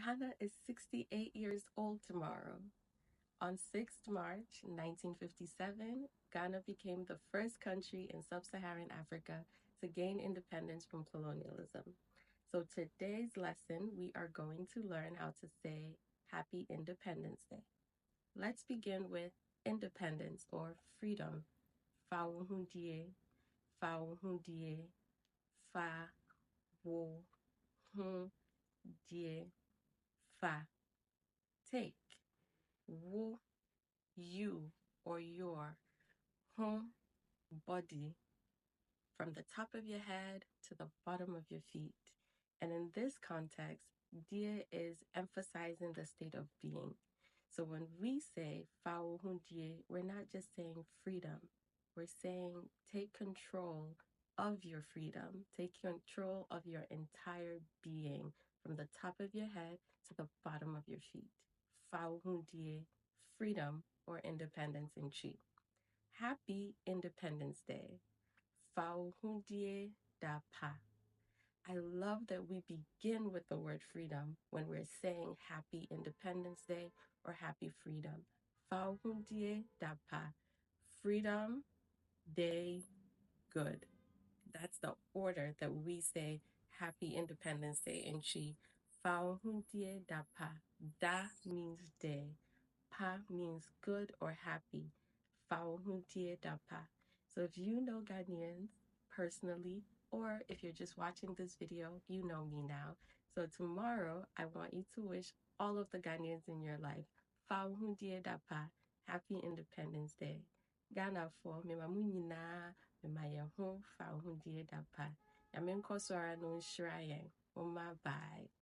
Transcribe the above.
Ghana is 68 years old tomorrow. On 6th March 1957, Ghana became the first country in sub-Saharan Africa to gain independence from colonialism. So today's lesson, we are going to learn how to say Happy Independence Day. Let's begin with independence or freedom. Fawuhundie, fawuhundie, fa, wo, hun, die, fa. Take, wo, you or your, hun, body, from the top of your head to the bottom of your feet. And in this context, die is emphasizing the state of being. So when we say fawuhundie, we're not just saying freedom. We're saying take control of your freedom. Take control of your entire being from the top of your head to the bottom of your feet. Fawuhundie, freedom or independence in Chi. Happy Independence Day. Fawuhundie da pa. I love that we begin with the word freedom when we're saying Happy Independence Day or Happy Freedom. Fawuhundie da pa. Freedom Day Good. That's the order that we say Happy Independence Day in Chi. Fawuhundie da pa. Da means day. Pa means good or happy. Fawuhundie da pa. So if you know Ghanaians personally, or if you're just watching this video, you know me now. So tomorrow, I want you to wish all of the Ghanaians in your life, Fawuhundie da pa. Happy Independence Day. Ghana for me mamunyina me mayeho Fawuhundie da pa. Yamenko swara no nshirayen. Bye.